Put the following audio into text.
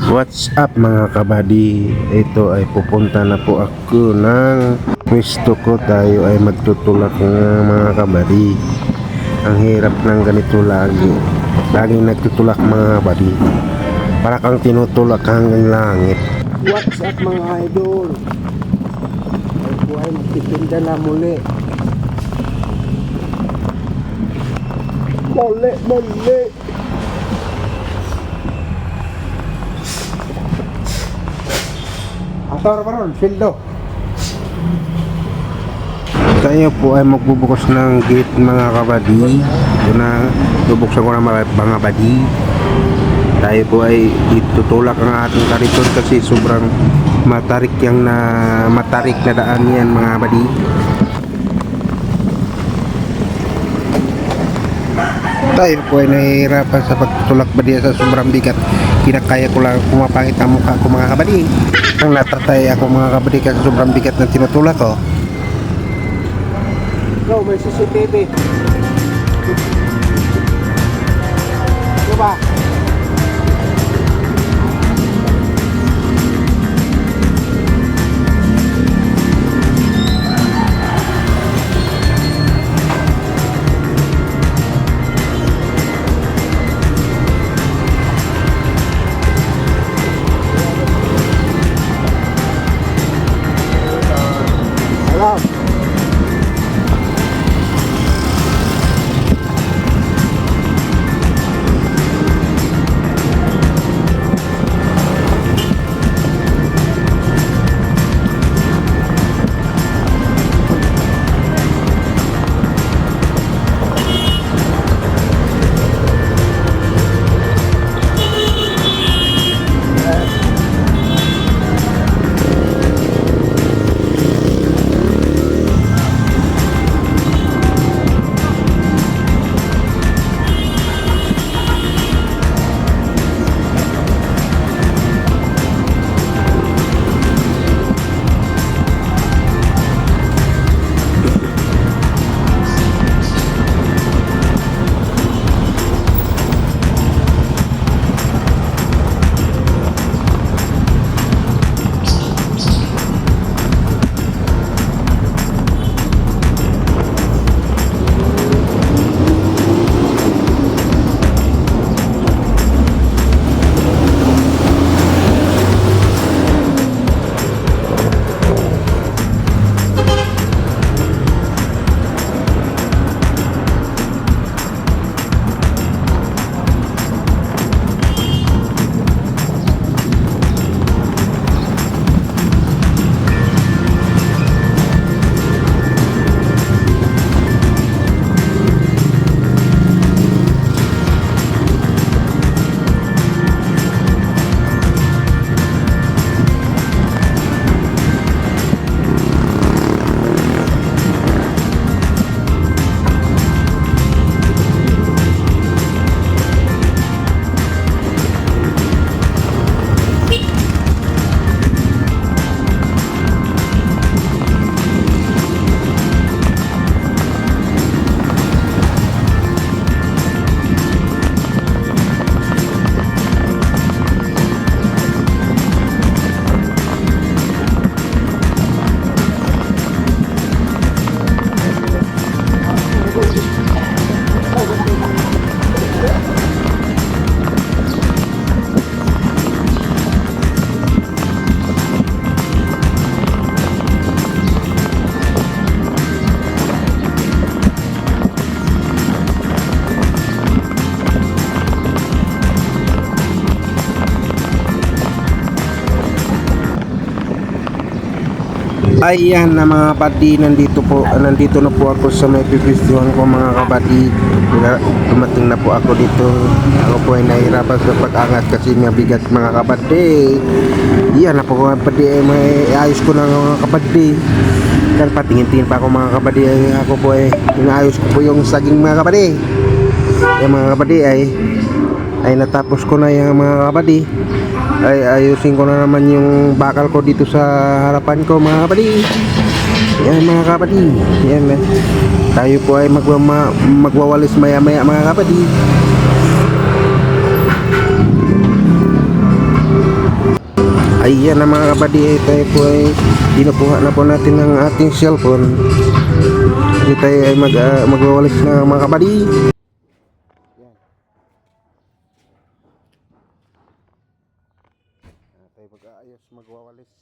What's up mga kabady? Ito ay pupunta na po ako ng pwesto ko. Tayo ay magtutulak ng mga kabady. Ang hirap ng ganito lagi. Laging nagtutulak mga kabady. Para kang tinutulak hanggang langit. What's up mga idol? Ako ay magtitinda na muli. Muli. Ator paron, sildo. Tayo po ay magbubukas ng gate mga kabady. Ito na, bubuksan ko na mga kabady. Tayo po ay itutulak ang ating kariton kasi sobrang matarik na daan yan mga kabady. Tayo po ay nahihirapan sa pagtutulak ba sa sobrang bigat. Kinakaya ko lang pumapangit ang mukha ko mga kabady. Ang natatay ako mga kabady kasi sobrang bigat na tinutulak ko. Go, may CCTV. Diba? Ayan na mga kabady, nandito na po ako sa may pipwestuhan ko mga kabady. Dumating na po ako dito. Ako po ay nahihirapan sa pag-angat kasi mabigat mga kabady. Yan na po mga kabady, may ayos ko na mga kabady. Kan patingin-tingin pa ako mga kabady. Ako po ay inaayos ko po yung saging mga kabady. Yung mga kabady ay natapos ko na yung mga kabady. Ay ayusin ko na naman yung bakal ko dito sa harapan ko mga kabady. Yan mga kabady. Yan tayo po ay magwawalis maya maya mga kabady. Ayan na mga kabady, tayo po ay kinukuha na po natin ang ating cellphone. Hindi tayo ay magwawalis na mga kabady. Tayo mag-aayos magwawalis.